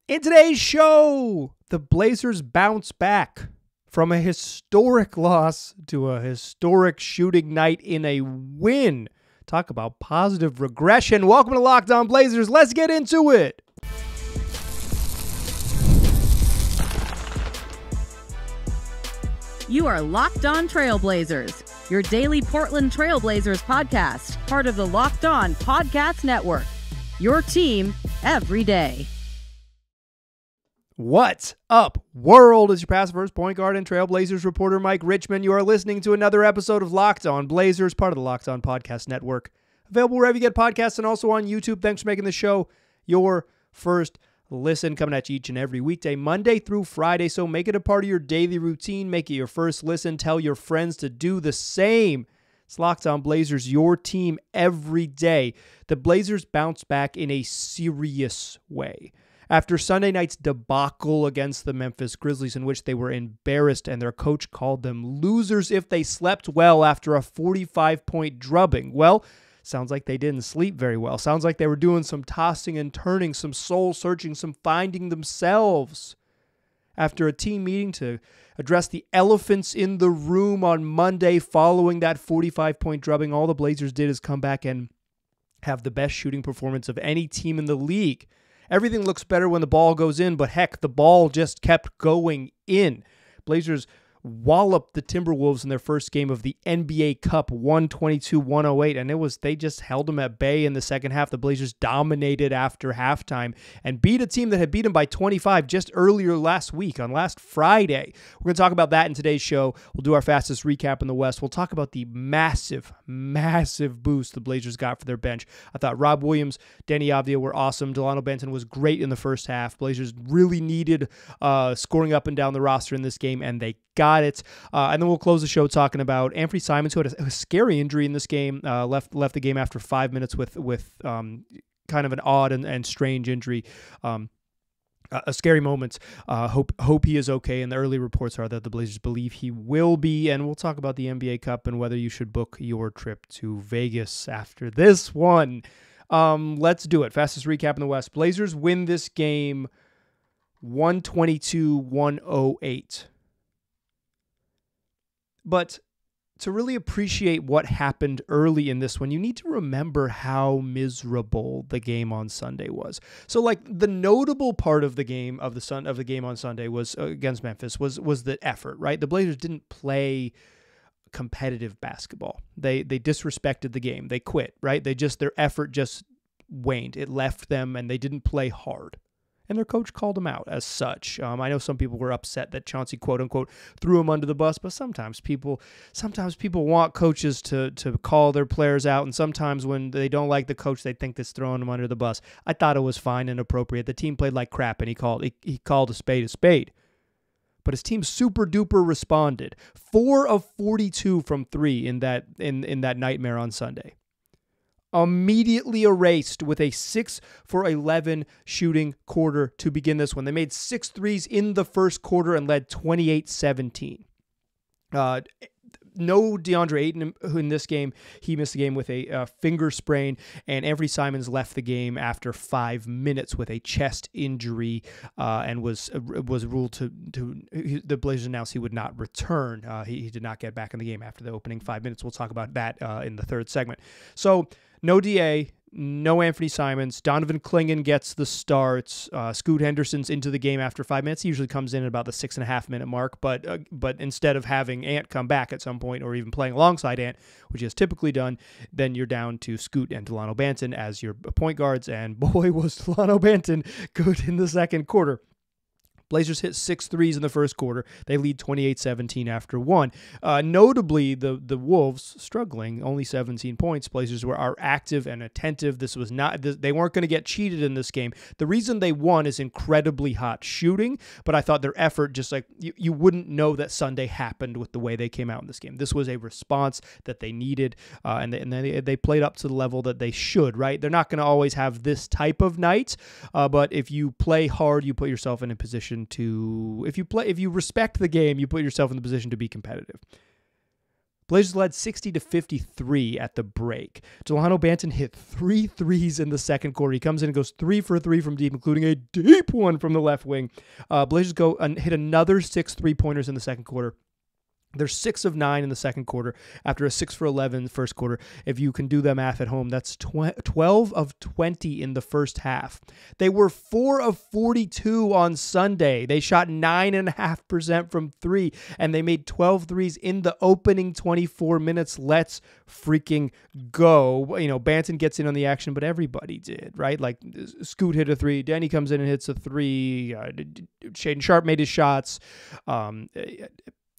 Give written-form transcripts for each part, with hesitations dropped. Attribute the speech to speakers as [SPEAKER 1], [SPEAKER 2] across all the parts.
[SPEAKER 1] In today's show, the Blazers bounce back from a historic loss to a historic shooting night in a win. Talk about positive regression. Welcome to Locked On Blazers. Let's get into it.
[SPEAKER 2] You are Locked On Trailblazers, your daily Portland Trailblazers podcast, part of the Locked On Podcast Network. Your team every day.
[SPEAKER 1] What's up, world? Is your past first point guard and Trailblazers reporter Mike Richmond. You are listening to another episode of Locked On Blazers, part of the Locked On Podcast Network. Available wherever you get podcasts and also on YouTube. Thanks for making the show your first listen, coming at you each and every weekday, Monday through Friday. So make it a part of your daily routine. Make it your first listen. Tell your friends to do the same. It's Locked On Blazers, your team every day. The Blazers bounce back in a serious way. After Sunday night's debacle against the Memphis Grizzlies, in which they were embarrassed and their coach called them losers if they slept well after a 45-point drubbing. Well, sounds like they didn't sleep very well. Sounds like they were doing some tossing and turning, some soul-searching, some finding themselves. After a team meeting to address the elephants in the room on Monday following that 45-point drubbing, all the Blazers did is come back and have the best shooting performance of any team in the league. Everything looks better when the ball goes in, but heck, the ball just kept going in. Blazers walloped the Timberwolves in their first game of the NBA Cup, 122-108, and they just held them at bay in the second half. The Blazers dominated after halftime and beat a team that had beat them by 25 just earlier last week, on last Friday. We're going to talk about that in today's show. We'll do our fastest recap in the West. We'll talk about the massive boost the Blazers got for their bench. I thought Rob Williams, Deni Avdija were awesome. Delano Banton was great in the first half. Blazers really needed scoring up and down the roster in this game, and they got it. And then we'll close the show talking about Anthony Simons, who had a scary injury in this game, left the game after 5 minutes with kind of an odd and strange injury. A scary moment. Hope he is okay, and the early reports are that the Blazers believe he will be, and we'll talk about the NBA Cup and whether you should book your trip to Vegas after this one. Let's do it. Fastest recap in the West. Blazers win this game 122-108. But to really appreciate what happened early in this one, you need to remember how miserable the game on Sunday was. So, like, the notable part of the game on Sunday was against Memphis was the effort, right? The Blazers didn't play competitive basketball. They disrespected the game. They quit, right? Their effort just waned. It left them, and they didn't play hard. And their coach called them out as such. I know some people were upset that Chauncey, quote unquote, threw him under the bus, but sometimes people want coaches to call their players out, and sometimes when they don't like the coach, they think that's throwing them under the bus. I thought it was fine and appropriate. The team played like crap, and he called a spade a spade. But his team super duper responded. 4 of 42 from 3 in that nightmare on Sunday. Immediately erased with a 6 for 11 shooting quarter to begin this one. They made 6 threes in the first quarter and led 28-17. No DeAndre Ayton in this game. He missed the game with a finger sprain, and Anthony Simons left the game after 5 minutes with a chest injury and was ruled to the Blazers announced he would not return. He did not get back in the game after the opening 5 minutes. We'll talk about that in the third segment. So no DA, no Anthony Simons. Donovan Clingan gets the starts. Scoot Henderson's into the game after 5 minutes. He usually comes in at about the 6.5 minute mark, but instead of having Ant come back at some point or even playing alongside Ant, which he has typically done, then you're down to Scoot and Delano Banton as your point guards, and boy, was Delano Banton good in the second quarter. Blazers hit 6 threes in the first quarter. They lead 28-17 after one. Notably, the Wolves struggling, only 17 points. Blazers are active and attentive. They weren't going to get cheated in this game. The reason they won is incredibly hot shooting, but I thought their effort, just like you wouldn't know that Sunday happened with the way they came out in this game. This was a response that they needed, and they played up to the level that they should, right? They're not going to always have this type of night, but if you play hard, you put yourself in a position to, if you respect the game, you put yourself in the position to be competitive. Blazers led 60-53 at the break. Delano Banton hit 3 threes in the second quarter. He comes in and goes 3 for 3 from deep, including a deep one from the left wing. Blazers go and hit another 6 3-pointers in the second quarter. They're 6 of 9 in the second quarter after a 6 for 11 first quarter. If you can do the math at home, that's 12 of 20 in the first half. They were 4 of 42 on Sunday. They shot 9.5% from 3, and they made 12 threes in the opening 24 minutes. Let's freaking go. Banton gets in on the action, but everybody did, right? Like, Scoot hit a 3. Deni comes in and hits a 3. Shaedon Sharpe made his shots.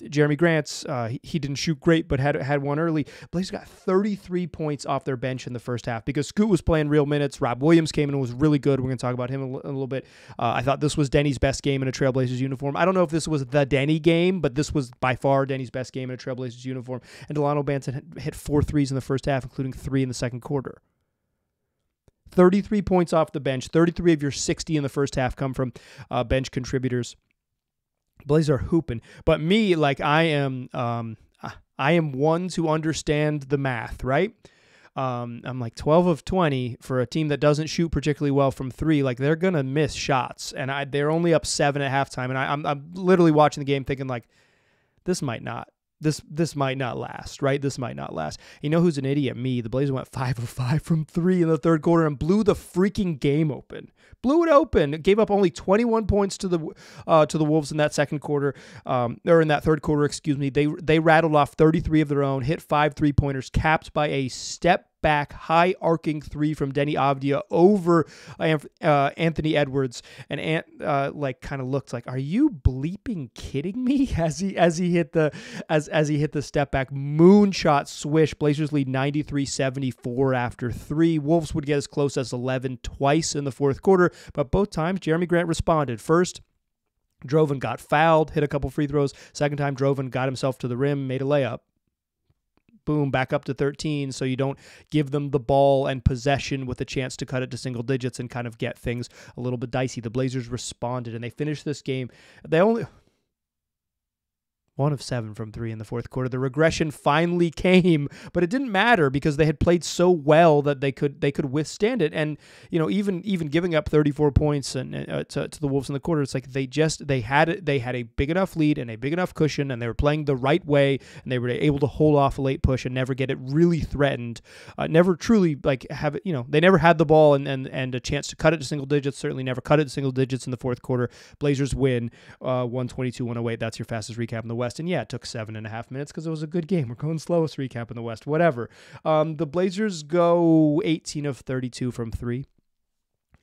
[SPEAKER 1] Jeremy Grant's, he didn't shoot great, but had one early. Blazers got 33 points off their bench in the first half because Scoot was playing real minutes. Rob Williams came in and was really good. We're going to talk about him a little bit. I thought this was Deni's best game in a Trailblazers uniform. I don't know if this was the Deni game, but this was by far Deni's best game in a Trailblazers uniform. And Delano Banton hit 4 threes in the first half, including 3 in the second quarter. 33 points off the bench. 33 of your 60 in the first half come from bench contributors. Blazers are hooping, but me, like, I am one to understand the math, right? I'm like 12 of 20 for a team that doesn't shoot particularly well from 3. Like, they're gonna miss shots, and they're only up 7 at halftime, and I'm literally watching the game thinking, like, this might not last, right? This might not last. You know who's an idiot? Me. The Blazers went 5 of 5 from 3 in the third quarter and blew the freaking game open. Blew it open. It gave up only 21 points to the Wolves in that second quarter, or in that third quarter, excuse me. They rattled off 33 of their own, hit 5 3-pointers, capped by a step back, high arcing 3 from Deni Avdija over Anthony Edwards, and kind of looked like, are you bleeping kidding me? As he hit the step back moonshot swish. Blazers lead 93-74 after 3. Wolves would get as close as 11 twice in the fourth quarter, but both times Jeremy Grant responded. First, drove and got fouled, hit a couple free throws. Second time, drove and got himself to the rim, made a layup. Boom, back up to 13, so you don't give them the ball and possession with a chance to cut it to single digits and kind of get things a little bit dicey. The Blazers responded, and they finished this game. They only 1 of 7 from 3 in the fourth quarter. The regression finally came, but it didn't matter because they had played so well that they could withstand it. And even giving up 34 points and to the Wolves in the quarter, it's like they had a big enough lead and a big enough cushion, and they were playing the right way, and they were able to hold off a late push and never get it really threatened. Never truly have it. They never had the ball and a chance to cut it to single digits. Certainly never cut it to single digits in the fourth quarter. Blazers win 122-108. That's your fastest recap in the West. And yeah, it took 7.5 minutes because it was a good game. We're going slowest recap in the West. Whatever. The Blazers go 18 of 32 from 3.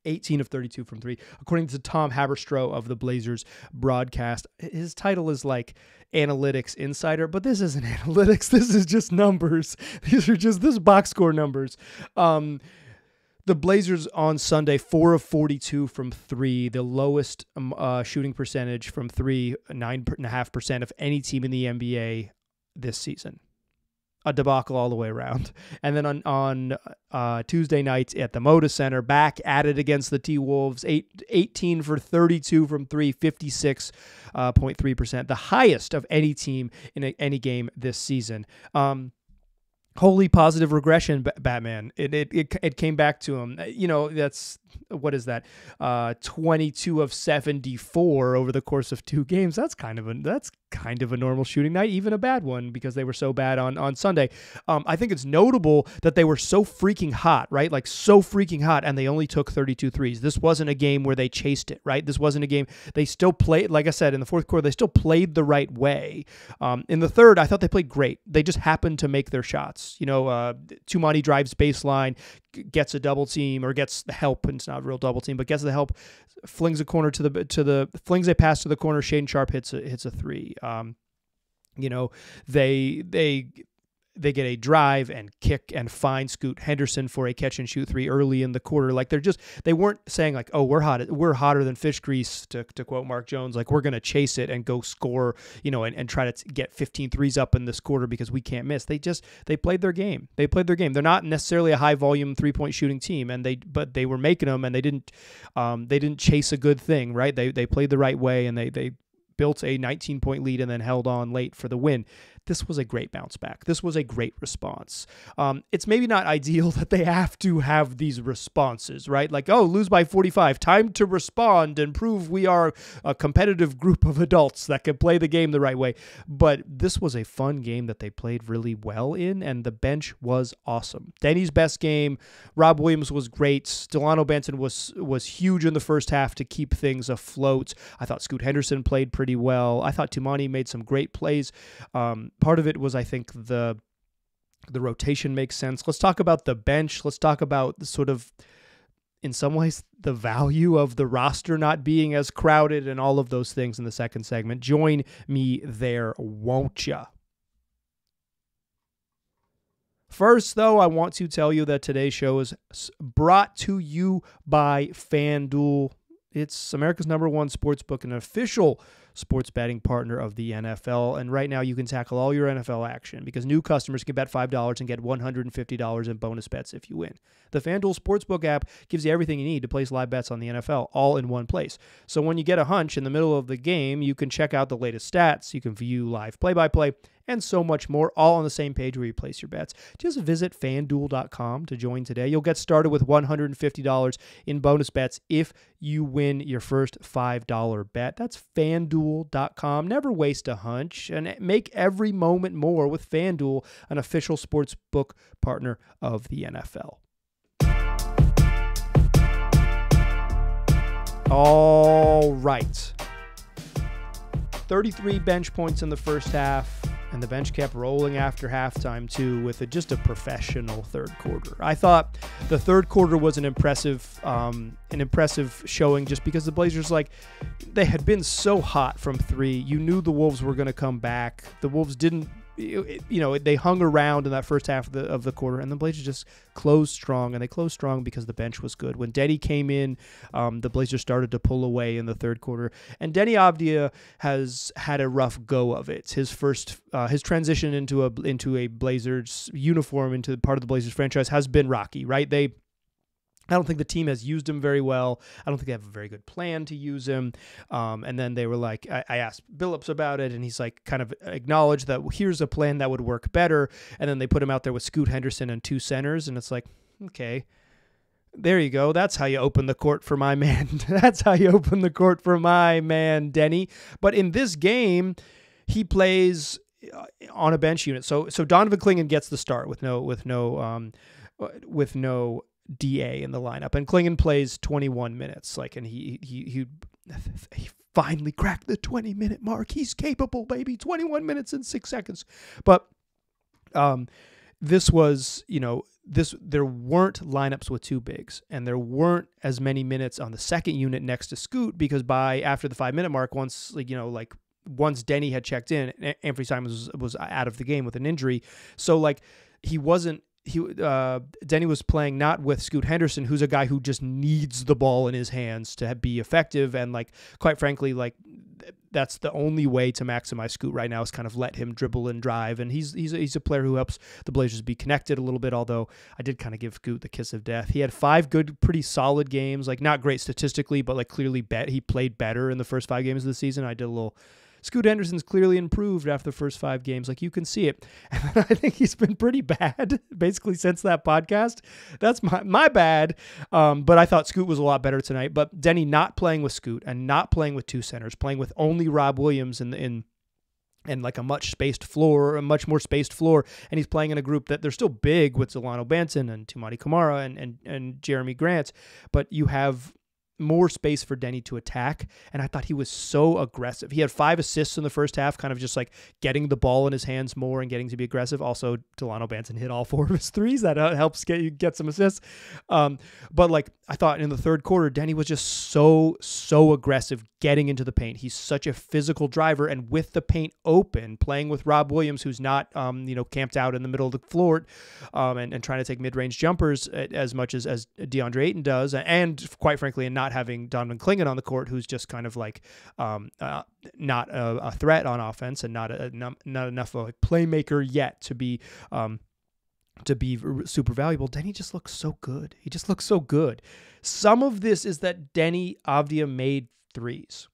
[SPEAKER 1] 18 of 32 from 3. According to Tom Haberstroh of the Blazers broadcast, his title is like Analytics Insider, but this isn't analytics. This is just numbers. This is box score numbers. The Blazers on Sunday, 4 of 42 from 3, the lowest shooting percentage from 3, 9.5% of any team in the NBA this season. A debacle all the way around. And then on Tuesday night at the Moda Center, back at it against the T-Wolves, 18 for 32 from 3, 56.3%, the highest of any team in any game this season. Wholly positive regression, Batman. It came back to him. That's, what is that? 22 of 74 over the course of 2 games. That's kind of a normal shooting night, even a bad one, because they were so bad on Sunday. I think it's notable that they were so freaking hot, right? Like, so freaking hot, and they only took 32 threes. This wasn't a game where they chased it, right? This wasn't a game. They still played, like I said, in the fourth quarter, they still played the right way. In the third, I thought they played great. They just happened to make their shots. Tumani drives baseline, gets a double team, or gets the help, and it's not a real double team, but gets the help, flings a corner flings a pass to the corner. Shaedon Sharpe hits a 3. They get a drive and kick and find Scoot Henderson for a catch and shoot 3 early in the quarter. Like, they weren't saying like, oh, we're hotter than fish grease, to quote Mark Jones. Like, we're going to chase it and go score, and try to get 15 threes up in this quarter because we can't miss. They played their game. They're not necessarily a high volume 3-point shooting team, but they were making them, and they didn't chase a good thing, right? They played the right way, and they built a 19-point lead and then held on late for the win. this was a great bounce back. This was a great response. It's maybe not ideal that they have to have these responses, right? Like, oh, lose by 45, time to respond and prove we are a competitive group of adults that can play the game the right way. But this was a fun game that they played really well in, and the bench was awesome. Deni's best game. Rob Williams was great. Delano Banton was huge in the first half to keep things afloat. I thought Scoot Henderson played pretty well. I thought Tumani made some great plays. Part of it was, I think, the rotation makes sense. Let's talk about the bench. Let's talk about sort of, in some ways, the value of the roster not being as crowded and all of those things in the second segment. Join me there, won't ya? First, though, I want to tell you that today's show is brought to you by FanDuel. It's America's #1 sportsbook, an official sports betting partner of the NFL. And right now you can tackle all your NFL action because new customers can bet $5 and get $150 in bonus bets if you win. The FanDuel Sportsbook app gives you everything you need to place live bets on the NFL all in one place. So when you get a hunch in the middle of the game, you can check out the latest stats, you can view live play-by-play, and so much more, all on the same page where you place your bets. Just visit FanDuel.com to join today. You'll get started with $150 in bonus bets if you win your first $5 bet. That's FanDuel.com. Never waste a hunch and make every moment more with FanDuel, an official sportsbook partner of the NFL. All right. 33 bench points in the first half. And the bench kept rolling after halftime, too, with just a professional third quarter. I thought the third quarter was an impressive showing just because the Blazers, they had been so hot from three. You knew the Wolves were going to come back. The Wolves didn't, they hung around in that first half of the quarter, and the Blazers just closed strong, and they closed strong because the bench was good. When Deni came in, the Blazers started to pull away in the third quarter, and Deni Avdija has had a rough go of it. His transition into a Blazers uniform, into part of the Blazers franchise, has been rocky, right? I don't think the team has used him very well. I don't think they have a very good plan to use him. And then they were like, I asked Billups about it, and he's like, kind of acknowledged that here's a plan that would work better. And then they put him out there with Scoot Henderson and two centers, and it's like, okay, there you go. That's how you open the court for my man. That's how you open the court for my man, Deni. But in this game, he plays on a bench unit. So Donovan Clingan gets the start with no DA in the lineup, and Clingan plays 21 minutes. And he finally cracked the 20-minute mark. He's capable, baby. 21 minutes and 6 seconds. But this was, there weren't lineups with two bigs, and there weren't as many minutes on the second unit next to Scoot because after the 5-minute mark, once Deni had checked in, Anthony Simons was out of the game with an injury. So Deni was playing not with Scoot Henderson, who's a guy who just needs the ball in his hands to be effective. And quite frankly, that's the only way to maximize Scoot right now is kind of let him dribble and drive. And he's a player who helps the Blazers be connected a little bit, although I did kind of give Scoot the kiss of death. He had 5 good, pretty solid games, not great statistically, but clearly he played better in the first 5 games of the season. I did a little Scoot Henderson's clearly improved after the first 5 games. You can see it. And I think he's been pretty bad basically since that podcast. That's my bad. But I thought Scoot was a lot better tonight. But Deni not playing with Scoot and not playing with two centers, playing with only Rob Williams and a much more spaced floor, and he's playing in a group that they're still big with Delano Banton and Tumani Kamara and Jeremy Grant, but you have more space for Deni to attack, and I thought he was so aggressive. He had 5 assists in the first half, kind of just getting the ball in his hands more and getting to be aggressive. Also, Delano Banton hit all 4 of his threes. That helps get some assists. But I thought in the third quarter, Deni was just so aggressive getting into the paint. He's such a physical driver, and with the paint open, playing with Rob Williams, who's not camped out in the middle of the floor and trying to take mid-range jumpers as much as DeAndre Ayton does, and quite frankly, and not having Donovan Clingan on the court, who's just kind of not a threat on offense and not enough of a playmaker yet to be super valuable. Deni just looks so good. He just looks so good. Some of this is that Deni Avdija made threes.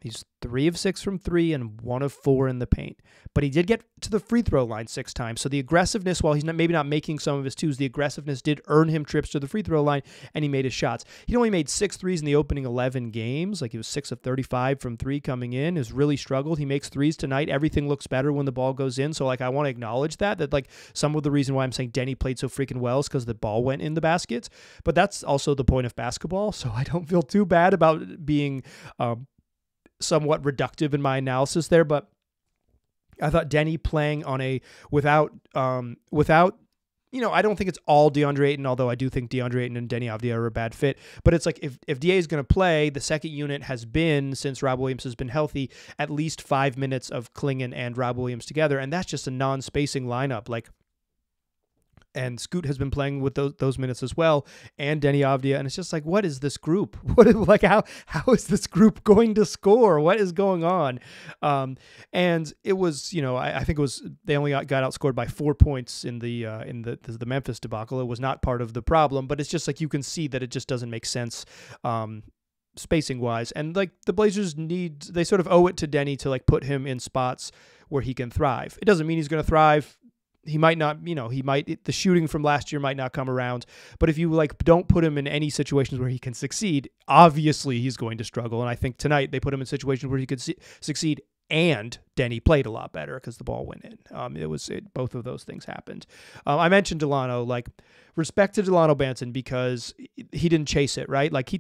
[SPEAKER 1] He's 3 of 6 from 3 and 1 of 4 in the paint. But he did get to the free throw line 6 times. So the aggressiveness, while he's maybe not making some of his twos, the aggressiveness did earn him trips to the free throw line, and he made his shots. He only made 6 threes in the opening 11 games. Like, he was 6 of 35 from 3 coming in. Has really struggled. He makes threes tonight. Everything looks better when the ball goes in. So, like, I want to acknowledge that like, some of the reason why I'm saying Deni played so freaking well is because the ball went in the baskets. But that's also the point of basketball. So I don't feel too bad about being somewhat reductive in my analysis there, but I thought Deni playing on a without, I don't think it's all DeAndre Ayton, although I do think DeAndre Ayton and Deni Avdija are a bad fit. But it's like if DA is going to play, the second unit has been, since Rob Williams has been healthy, at least 5 minutes of Klingon and Rob Williams together, and that's just a non-spacing lineup. Like, and Scoot has been playing with those minutes as well, and Deni Avdija, and it's just like, what is this group? How is this group going to score? What is going on? And it was, I think it was, they only got outscored by 4 points in the Memphis debacle. It was not part of the problem, but it's just like, you can see that it just doesn't make sense spacing wise, and like the Blazers they sort of owe it to Deni to like put him in spots where he can thrive. It doesn't mean he's going to thrive. He might not, the shooting from last year might not come around, but if you like don't put him in any situations where he can succeed, obviously he's going to struggle. And I think tonight they put him in situations where he could succeed, and Deni played a lot better because the ball went in. Both of those things happened. I mentioned Delano, like, respect to Delano Banton because he didn't chase it, right? Like,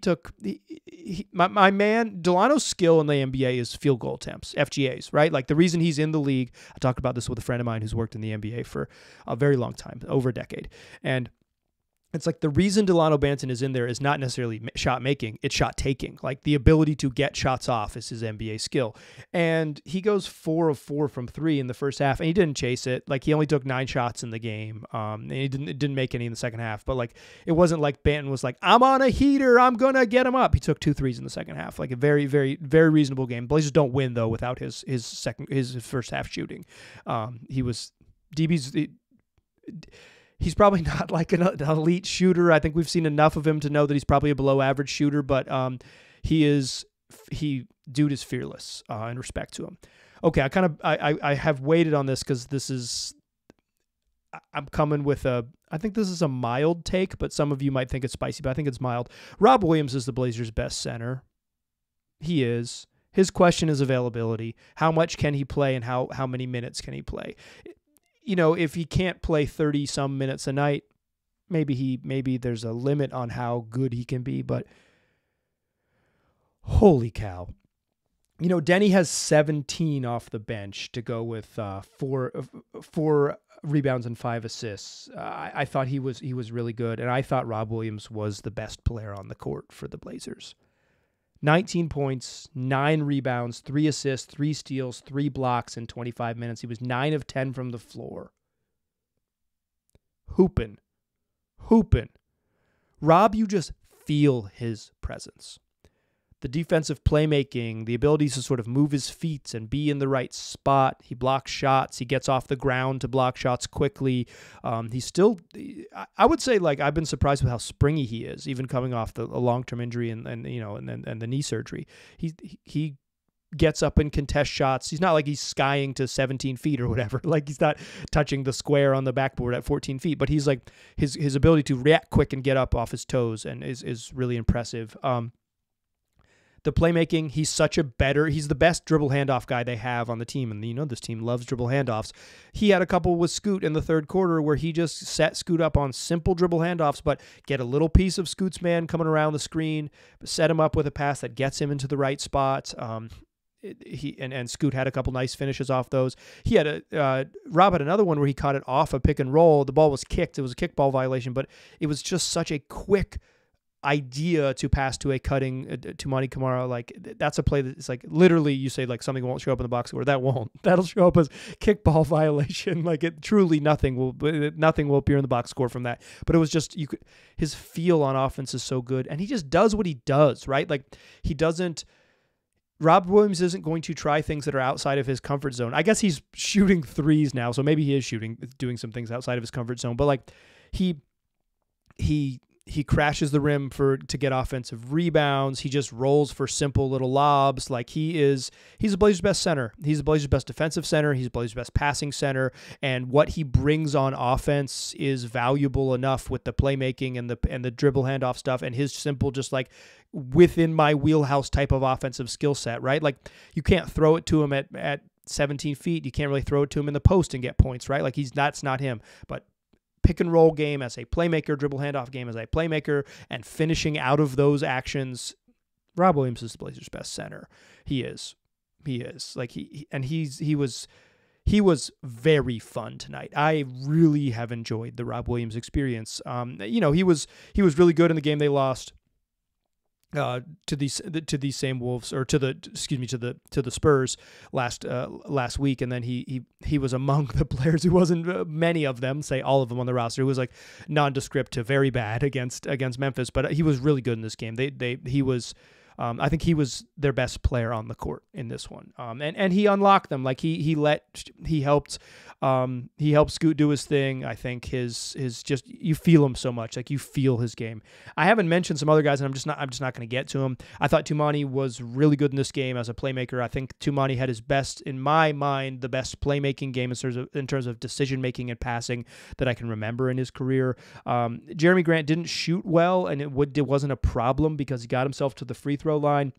[SPEAKER 1] my man, Delano's skill in the NBA is field goal attempts, FGAs, right? Like, the reason he's in the league, I talked about this with a friend of mine who's worked in the NBA for a very long time, over a decade. And it's like the reason Delano Banton is in there is not necessarily shot making, it's shot taking. Like, the ability to get shots off is his NBA skill. And he goes 4 of 4 from 3 in the first half, and he didn't chase it. Like, he only took 9 shots in the game. And he didn't make any in the second half. But like, it wasn't like Banton was like, I'm on a heater, I'm gonna get him up. He took 2 threes in the second half. Like, a very, very, very reasonable game. Blazers don't win though without his first half shooting. He's probably not like an elite shooter. I think we've seen enough of him to know that he's probably a below average shooter, but dude is fearless in respect to him. Okay, I have waited on this because I'm coming with I think this is a mild take, but some of you might think it's spicy, but I think it's mild. Rob Williams is the Blazers' best center. He is. His question is availability. How much can he play and how many minutes can he play? If he can't play 30-some minutes a night, maybe there's a limit on how good he can be, but holy cow. Deni has 17 off the bench to go with 4 rebounds and 5 assists. I thought he was really good, and I thought Rob Williams was the best player on the court for the Blazers. 19 points, 9 rebounds, 3 assists, 3 steals, 3 blocks in 25 minutes. He was 9 of 10 from the floor. Hoopin'. Rob, you just feel his presence. The defensive playmaking, the ability to sort of move his feet and be in the right spot. He blocks shots. He gets off the ground to block shots quickly. He's still, I would say, like, I've been surprised with how springy he is, even coming off a long-term injury and the knee surgery. He gets up and contests shots. He's not like he's skying to 17 feet or whatever. Like, he's not touching the square on the backboard at 14 feet, but he's like, his ability to react quick and get up off his toes and is really impressive. The playmaking, he's the best dribble handoff guy they have on the team. And this team loves dribble handoffs. He had a couple with Scoot in the third quarter where he just set Scoot up on simple dribble handoffs, but get a little piece of Scoot's man coming around the screen, set him up with a pass that gets him into the right spot. And Scoot had a couple nice finishes off those. He had Rob had another one where he caught it off a pick and roll. The ball was kicked. It was a kickball violation, but it was just such a quick idea to pass to a cutting to Monty Kamara. Like, that's a play that's like, literally, you say like something won't show up in the box score. That won't. That'll show up as kickball violation. Like, it truly nothing will appear in the box score from that. But it was just, his feel on offense is so good, and he just does what he does, right? Like, Rob Williams isn't going to try things that are outside of his comfort zone. I guess he's shooting threes now, so maybe he is doing some things outside of his comfort zone. But like, he He crashes the rim to get offensive rebounds. He just rolls for simple little lobs. Like he's the Blazers' best center. He's the Blazers' best defensive center. He's the Blazers' best passing center. And what he brings on offense is valuable enough with the playmaking and the dribble handoff stuff and his simple, just like within my wheelhouse type of offensive skill set, right? Like you can't throw it to him at 17 feet. You can't really throw it to him in the post and get points, right? Like that's not him. But pick and roll game as a playmaker, dribble handoff game as a playmaker, and finishing out of those actions, Rob Williams is the Blazers' best center. He is. Like he was very fun tonight. I really have enjoyed the Rob Williams experience. He was really good in the game they lost to these same Wolves, or to the Spurs last week, and then he was among the players who wasn't many of them, say all of them on the roster, who was like nondescript to very bad against Memphis, but he was really good in this game. He was. I think he was their best player on the court in this one. And he unlocked them. Like he helped Scoot do his thing. I think his just, you feel him so much. Like you feel his game. I haven't mentioned some other guys, and I'm just not going to get to him. I thought Tumani was really good in this game as a playmaker. I think Tumani had his best, in my mind, the best playmaking game in terms of decision making and passing that I can remember in his career. Jeremy Grant didn't shoot well, and it wasn't a problem because he got himself to the free throw line,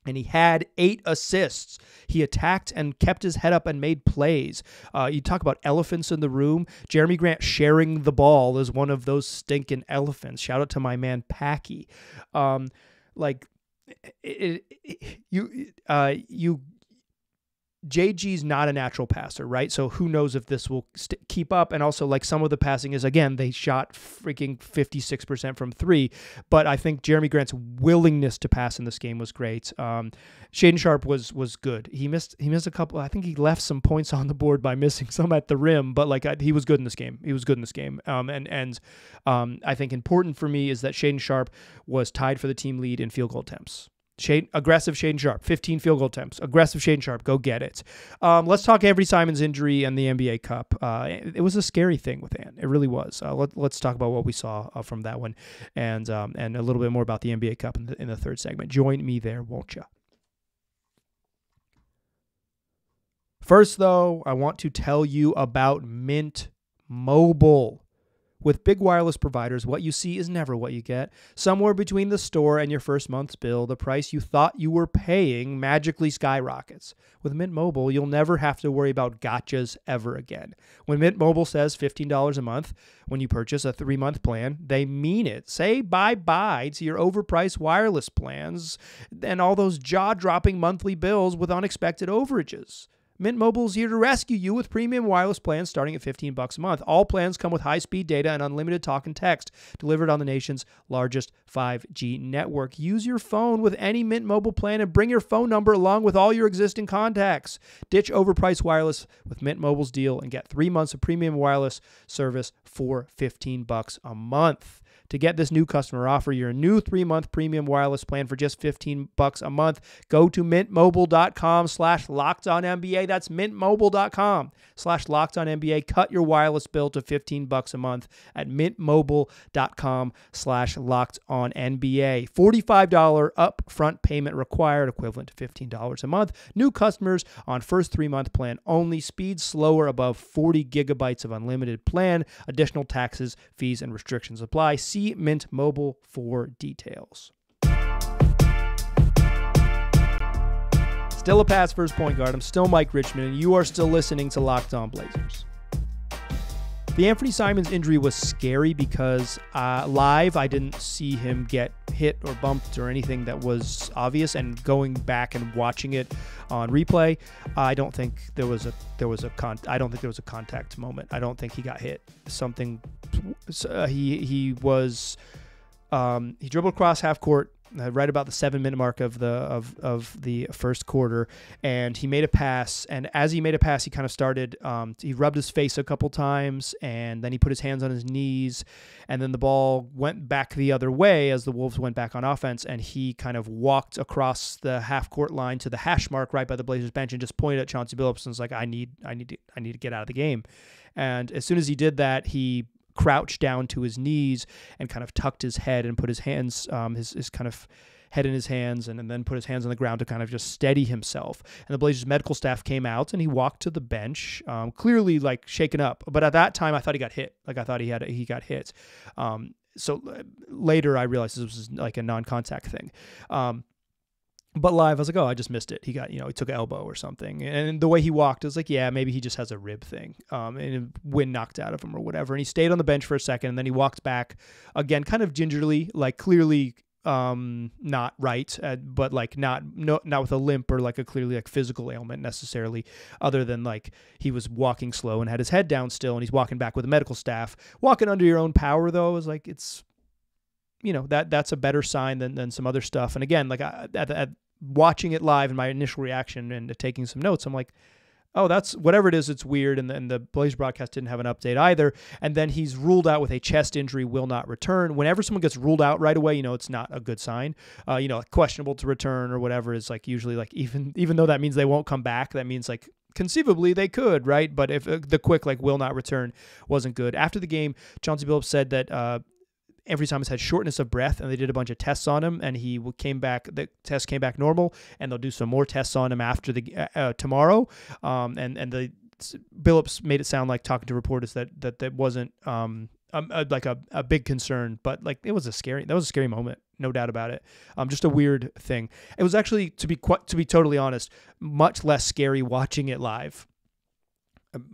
[SPEAKER 1] and he had 8 assists. He attacked and kept his head up and made plays. You talk about elephants in the room. Jeremy Grant sharing the ball is one of those stinking elephants. Shout out to my man Packy. JG's not a natural passer, right? So who knows if this will keep up? And also, like, some of the passing is, again, they shot freaking 56% from 3, but I think Jeremy Grant's willingness to pass in this game was great. Shaedon Sharpe was good. He missed a couple. I think he left some points on the board by missing some at the rim, but he was good in this game. I think important for me is that Shaedon Sharpe was tied for the team lead in field goal attempts. Aggressive Shaedon Sharpe, 15 field goal attempts. Aggressive Shaedon Sharpe, go get it. Let's talk Avery Simon's injury and the NBA Cup. It was a scary thing with Ant. It really was. Let's talk about what we saw from that one, and a little bit more about the NBA Cup in the third segment. Join me there, won't you? First, though, I want to tell you about Mint Mobile. With big wireless providers, what you see is never what you get. Somewhere between the store and your first month's bill, the price you thought you were paying magically skyrockets. With Mint Mobile, you'll never have to worry about gotchas ever again. When Mint Mobile says $15 a month when you purchase a 3-month plan, they mean it. Say bye-bye to your overpriced wireless plans and all those jaw-dropping monthly bills with unexpected overages. Mint Mobile is here to rescue you with premium wireless plans starting at $15 a month. All plans come with high-speed data and unlimited talk and text delivered on the nation's largest 5G network. Use your phone with any Mint Mobile plan and bring your phone number along with all your existing contacts. Ditch overpriced wireless with Mint Mobile's deal and get 3 months of premium wireless service for $15 a month. To get this new customer offer, your new 3-month premium wireless plan for just $15 a month, go to mintmobile.com/LockedOnNBA. That's mintmobile.com/LockedOnNBA. Cut your wireless bill to $15 a month at mintmobile.com/LockedOnNBA. $45 upfront payment required, equivalent to $15 a month. New customers on first 3-month plan only. Speed slower above 40 gigabytes of unlimited plan. Additional taxes, fees, and restrictions apply. See Mint Mobile for details. Still a pass first point guard. I'm still Mike Richmond, and you are still listening to Locked On Blazers. The Anthony Simons injury was scary because live I didn't see him get hit or bumped or anything that was obvious, and going back and watching it on replay, I don't think there was a contact moment. I don't think he got hit. He dribbled across half court right about the 7-minute mark of the first quarter, and he made a pass. And as he made a pass, he kind of started. He rubbed his face a couple times, and then he put his hands on his knees, and then the ball went back the other way as the Wolves went back on offense, and he kind of walked across the half court line to the hash mark right by the Blazers bench and just pointed at Chauncey Billups and was like, "I need to get out of the game." And as soon as he did that, he crouched down to his knees and kind of tucked his head and put his hands, his kind of head in his hands, and then put his hands on the ground to kind of just steady himself. And the Blazers medical staff came out, and he walked to the bench, clearly like shaken up. But at that time, I thought he got hit. Like I thought he got hit. So later I realized this was like a non-contact thing. But live, I was like, oh, I just missed it. He got, he took an elbow or something. And the way he walked, I was like, yeah, maybe he just has a rib thing. And wind knocked out of him or whatever. And he stayed on the bench for a second, and then he walked back again, kind of gingerly, like clearly not right, but like not with a limp or like a clearly like physical ailment necessarily, other than like he was walking slow and had his head down still, and he's walking back with the medical staff. Walking under your own power, though, is like, it's, that's a better sign than some other stuff. And again, like at watching it live and my initial reaction and taking some notes, I'm like, oh, that's whatever it is. It's weird. And the Blaze broadcast didn't have an update either. And then he's ruled out with a chest injury, will not return. Whenever someone gets ruled out right away, it's not a good sign. Like questionable to return or whatever is like usually like, even though that means they won't come back, that means like conceivably they could, right? But if the quick like will not return wasn't good. After the game, Chauncey Billups said that every time he's had shortness of breath, and they did a bunch of tests on him, and the test came back normal, and they'll do some more tests on him after the tomorrow. And the Billups made it sound like, talking to reporters, that wasn't like a big concern, but like that was a scary moment, no doubt about it. Just a weird thing. It was actually, to be totally honest, much less scary watching it live.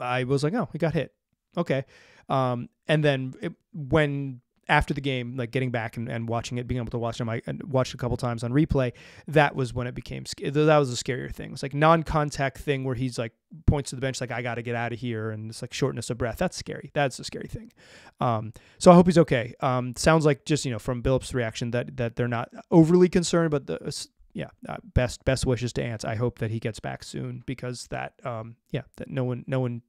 [SPEAKER 1] I was like, oh, he got hit. Okay. And then when after the game, like getting back and watching it, being able to watch it, I watched a couple times on replay. That was when it became, that was a scarier thing. It's like non-contact thing where he's like points to the bench, like, I got to get out of here. And it's like shortness of breath. That's scary. That's a scary thing. So I hope he's okay. Sounds like just, from Billups' reaction that they're not overly concerned, but best wishes to Ants. I hope that he gets back soon, because that no one,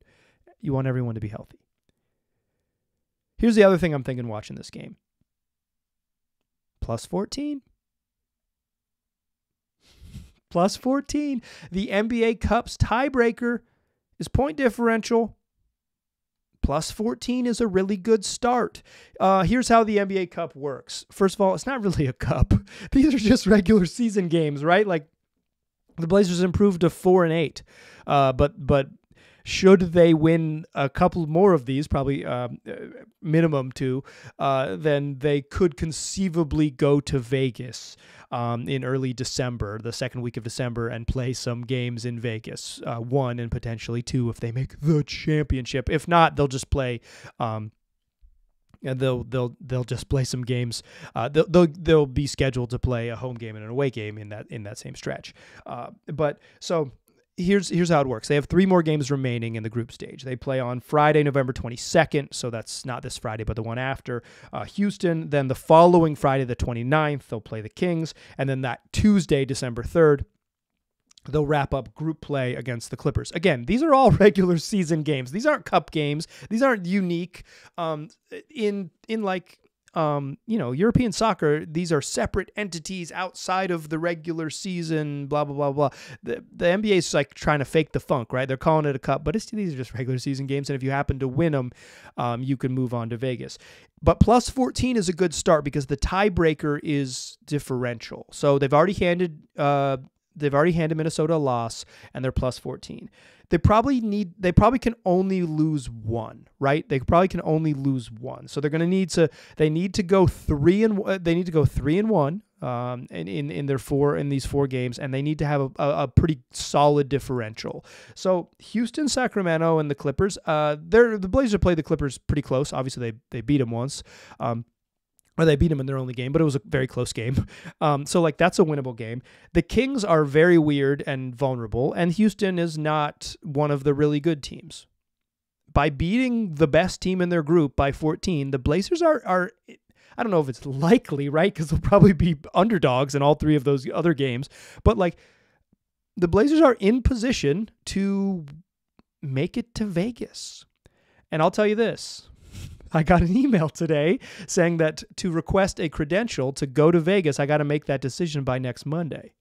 [SPEAKER 1] you want everyone to be healthy. Here's the other thing I'm thinking watching this game. Plus 14. Plus 14. The NBA Cup's tiebreaker is point differential. Plus 14 is a really good start. Here's how the NBA Cup works. First of all, it's not really a cup. These are just regular season games, right? Like the Blazers improved to 4-8. But should they win a couple more of these, probably minimum 2, then they could conceivably go to Vegas in early December, the second week of December, and play some games in Vegas, 1 and potentially 2 if they make the championship. If not, they'll just play. And they'll just play some games. They'll be scheduled to play a home game and an away game in that same stretch. But so. Here's how it works. They have 3 more games remaining in the group stage. They play on Friday, November 22nd, so that's not this Friday, but the one after, Houston. Then the following Friday, the 29th, they'll play the Kings. And then that Tuesday, December 3rd, they'll wrap up group play against the Clippers. Again, these are all regular season games. These aren't cup games. These aren't unique. In like... European soccer, these are separate entities outside of the regular season, blah, blah, blah, blah. The NBA is like trying to fake the funk, right? They're calling it a cup, but these are just regular season games. And if you happen to win them, you can move on to Vegas. But plus 14 is a good start because the tiebreaker is differential. So they've already handed Minnesota a loss, and they're plus 14. They probably can only lose 1, right? They probably can only lose 1. So they need to go 3-1 in these 4 games, and they need to have a pretty solid differential. So Houston, Sacramento, and the Clippers, the Blazers played the Clippers pretty close. Obviously they beat them once. Or they beat them in their only game, but it was a very close game. So, like, that's a winnable game. The Kings are very weird and vulnerable, and Houston is not one of the really good teams. By beating the best team in their group by 14, the Blazers are I don't know if it's likely, right? Because they'll probably be underdogs in all 3 of those other games. But, like, the Blazers are in position to make it to Vegas. And I'll tell you this. I got an email today saying that to request a credential to go to Vegas, I got to make that decision by next Monday.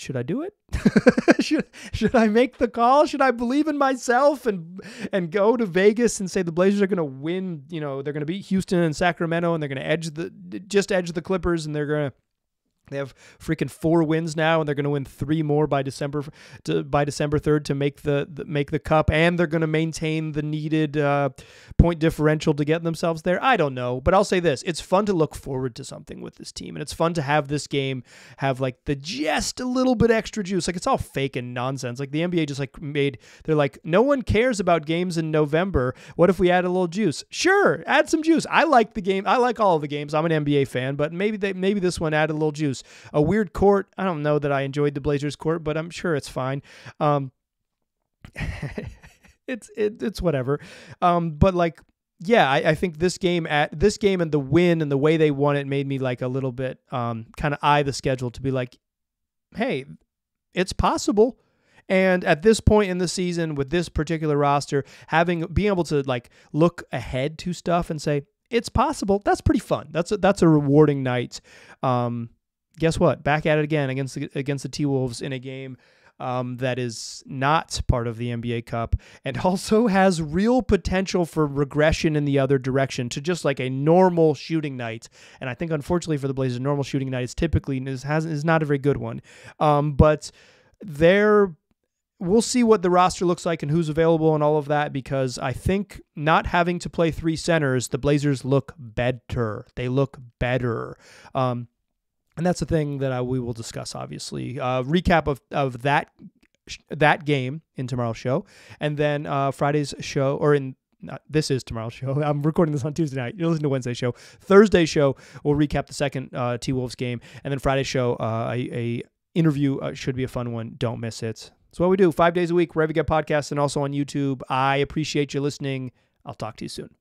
[SPEAKER 1] should I do it? should I make the call? Should I believe in myself and go to Vegas and say the Blazers are going to win? You know, they're going to beat Houston and Sacramento, and they're going to edge the Clippers, and they have freaking 4 wins now, and they're going to win 3 more by December 3rd to make the cup, and they're going to maintain the needed point differential to get themselves there. I don't know, but I'll say this: it's fun to look forward to something with this team, and it's fun to have this game have like the just a little bit extra juice. Like, it's all fake and nonsense. Like, the NBA just like they're like, no one cares about games in November. What if we add a little juice? Sure, add some juice. I like the game. I like all of the games. I'm an NBA fan, but maybe this one added a little juice. A weird court. I don't know that I enjoyed the Blazers court, but I'm sure it's fine. It's whatever. But like, yeah, I think this game and the win and the way they won it made me like a little bit kind of eye the schedule to be like, hey, it's possible. And at this point in the season with this particular roster, being able to like look ahead to stuff and say it's possible, that's pretty fun. That's a rewarding night. Guess what? Back at it again against the T-Wolves in a game that is not part of the NBA Cup and also has real potential for regression in the other direction to just like a normal shooting night. And I think, unfortunately for the Blazers, normal shooting night is not a very good one. But we'll see what the roster looks like and who's available and all of that, because I think not having to play 3 centers, the Blazers look better. They look better. And that's the thing that we will discuss, obviously. Recap of that game in tomorrow's show. And then Friday's show, this is tomorrow's show. I'm recording this on Tuesday night. You're listening to Wednesday's show. Thursday's show, we'll recap the second T-Wolves game. And then Friday's show, a interview should be a fun one. Don't miss it. That's what we do 5 days a week, wherever you get podcasts and also on YouTube. I appreciate you listening. I'll talk to you soon.